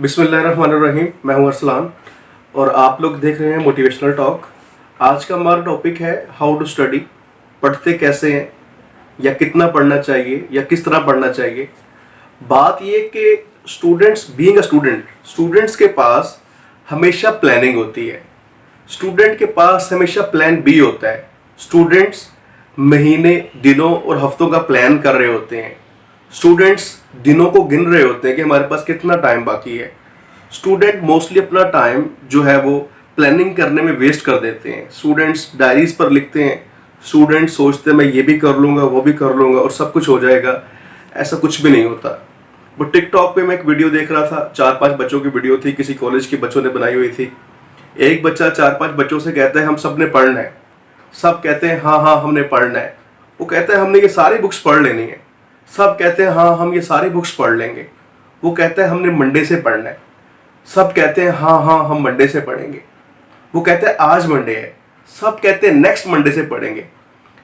बिस्मिल्लाहिर्रहमानिर्रहीम। मैं हूं अरसलान और आप लोग देख रहे हैं मोटिवेशनल टॉक। आज का हमारा टॉपिक है हाउ टू स्टडी। पढ़ते कैसे हैं या कितना पढ़ना चाहिए या किस तरह पढ़ना चाहिए। बात ये कि स्टूडेंट्स के पास हमेशा प्लानिंग होती है। स्टूडेंट के पास हमेशा प्लान बी होता है। स्टूडेंट्स महीने, दिनों और हफ्तों का प्लान कर रहे होते हैं। स्टूडेंट्स दिनों को गिन रहे होते हैं कि हमारे पास कितना टाइम बाकी है। स्टूडेंट मोस्टली अपना टाइम जो है वो प्लानिंग करने में वेस्ट कर देते हैं। स्टूडेंट्स डायरीज पर लिखते हैं। स्टूडेंट सोचते हैं मैं ये भी कर लूँगा, वो भी कर लूँगा और सब कुछ हो जाएगा। ऐसा कुछ भी नहीं होता। वो टिकटॉक पे मैं एक वीडियो देख रहा था, 4-5 बच्चों की वीडियो थी, किसी कॉलेज के बच्चों ने बनाई हुई थी। एक बच्चा 4-5 बच्चों से कहता है हम सब ने पढ़ना है। सब कहते हैं हाँ हाँ हमने पढ़ना है। वो कहता है हमने ये सारी बुक्स पढ़ लेनी है। सब कहते हैं हाँ हम ये सारी बुक्स पढ़ लेंगे। वो कहता है हमने मंडे से पढ़ना है। सब कहते हैं हाँ हाँ हम मंडे से पढ़ेंगे। वो कहता है आज मंडे है। सब कहते हैं नेक्स्ट मंडे से पढ़ेंगे।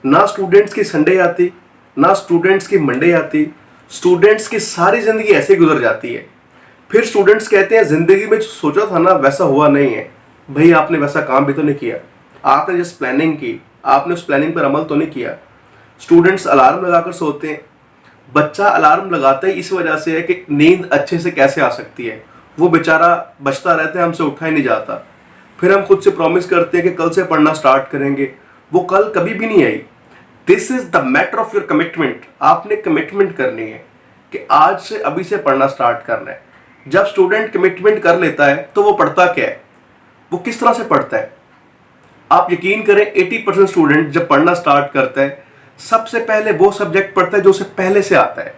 ना स्टूडेंट्स की संडे आती, ना स्टूडेंट्स की मंडे आती। स्टूडेंट्स की सारी जिंदगी ऐसे ही गुजर जाती है। फिर स्टूडेंट्स कहते हैं जिंदगी में जो सोचा था ना वैसा हुआ नहीं है। भाई आपने वैसा काम भी तो नहीं किया। आपने जिस प्लानिंग की, आपने उस प्लानिंग पर अमल तो नहीं किया। स्टूडेंट्स अलार्म लगाकर सोते हैं। बच्चा अलार्म लगाता ही इस वजह से है कि नींद अच्छे से कैसे आ सकती है। वो बेचारा बचता रहता है, हमसे उठा ही नहीं जाता। फिर हम खुद से प्रॉमिस करते हैं कि कल से पढ़ना स्टार्ट करेंगे। वो कल कभी भी नहीं आई। This is the matter of your commitment. आपने कमिटमेंट करनी है कि आज से, अभी से पढ़ना स्टार्ट करना है। जब स्टूडेंट कमिटमेंट कर लेता है तो वो पढ़ता क्या है, वो किस तरह से पढ़ता है। आप यकीन करें 80% स्टूडेंट जब पढ़ना स्टार्ट करता है सबसे पहले वो सब्जेक्ट पढ़ता है जो उसे पहले से आता है,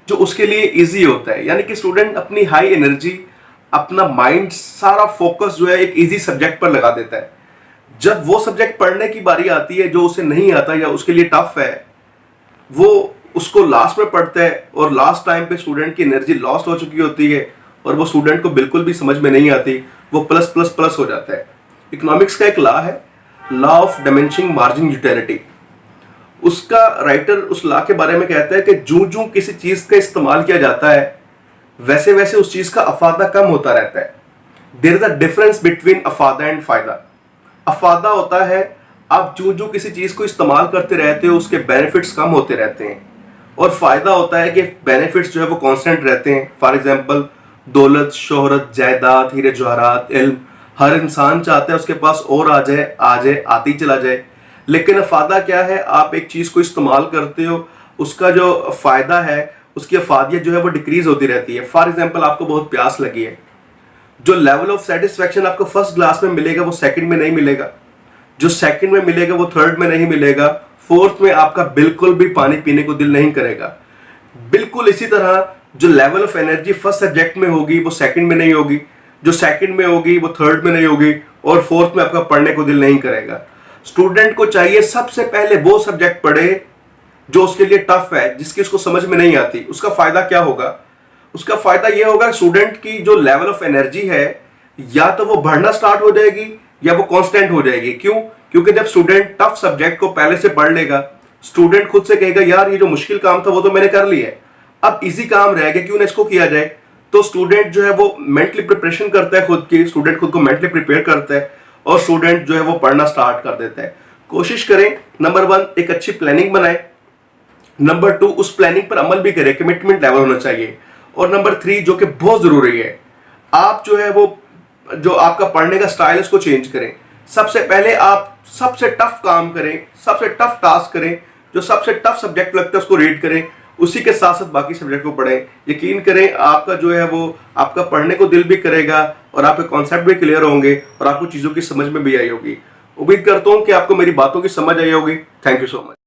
जो उसके लिए इजी होता है। यानी कि स्टूडेंट अपनी हाई एनर्जी, अपना माइंड, सारा फोकस जो है एक इजी सब्जेक्ट पर लगा देता है। जब वो सब्जेक्ट पढ़ने की बारी आती है जो उसे नहीं आता या उसके लिए टफ है, वो उसको लास्ट में पढ़ता है और लास्ट टाइम पे स्टूडेंट की एनर्जी लॉस्ट हो चुकी होती है और वो स्टूडेंट को बिल्कुल भी समझ में नहीं आती। वो प्लस प्लस प्लस हो जाता है। इकोनॉमिक्स का एक लॉ है, law of diminishing margin utility. उसका राइटर उस लॉ के बारे में कहता है कि जूं जूं किसी चीज का इस्तेमाल किया जाता है वैसे वैसे उस चीज का अफादा कम होता रहता है। There is a difference between अफादा एंड फायदा। अफादा होता है आप जूं जूं किसी चीज को इस्तेमाल करते रहते हो उसके बेनिफिट्स कम होते रहते हैं, और फायदा होता है कि बेनिफिट्स जो है वो कांस्टेंट रहते हैं। फॉर एग्जांपल दौलत, शोहरत, जायदाद, हीरे जवाहरात, इल्म, हर इंसान चाहता है उसके पास और आ जाए, आती चला जाए। लेकिन अफादा क्या है, आप एक चीज को इस्तेमाल करते हो, उसका जो फायदा है, उसकी अफादियत जो है वो डिक्रीज होती रहती है। फॉर एग्जांपल आपको बहुत प्यास लगी है, जो लेवल ऑफ सेटिस्फेक्शन आपको फर्स्ट ग्लास में मिलेगा वो सेकंड में नहीं मिलेगा, जो सेकंड में मिलेगा वो थर्ड में नहीं मिलेगा, फोर्थ में आपका बिल्कुल भी पानी पीने को दिल नहीं करेगा। बिल्कुल इसी तरह जो level of energy first subject में होगी वो सेकंड में नहीं होगी, जो सेकंड में होगी वो थर्ड में नहीं होगी, और फोर्थ में आपका पढ़ने को दिल नहीं करेगा। स्टूडेंट को चाहिए सबसे पहले वो सब्जेक्ट पढ़े जो उसके लिए टफ है, जिसकी उसको समझ में नहीं आती। उसका फायदा क्या होगा? उसका फायदा यह होगा स्टूडेंट की जो लेवल ऑफ एनर्जी है या तो वो बढ़ना स्टार्ट हो जाएगी या वो कांस्टेंट हो जाएगी। क्यों? क्योंकि जब स्टूडेंट टफ सब्जेक्ट को पहले से पढ़ लेगा, स्टूडेंट खुद से कहेगा यार ये जो मुश्किल काम था वो तो मैंने कर लिया है, अब इजी काम रह गया, क्यों ना इसको किया जाए। तो स्टूडेंट जो है वो मेंटली प्रिपरेशन करता है, खुद की स्टूडेंट खुद को मेंटली प्रिपेयर करता है और स्टूडेंट जो है वो पढ़ना स्टार्ट कर देता है। कोशिश करें नंबर 1 एक अच्छी प्लानिंग बनाएं, नंबर 2 उस प्लानिंग पर अमल भी करें, कमिटमेंट लेवल होना चाहिए, और नंबर 3 जो कि बहुत जरूरी है, आप जो है वो जो आपका पढ़ने का स्टाइल है उसको चेंज करें। सबसे पहले आप सबसे टफ काम करें, सबसे टफ टास्क करें, जो सबसे टफ सब्जेक्ट लगता है उसको रीड करें, उसी के साथ साथ बाकी सब्जेक्ट को पढ़ें। यकीन करें आपका जो है वो आपका पढ़ने को दिल भी करेगा और आपके कॉन्सेप्ट भी क्लियर होंगे और आपको चीज़ों की समझ में भी आई होगी। उम्मीद करता हूँ कि आपको मेरी बातों की समझ आई होगी। Thank you so much.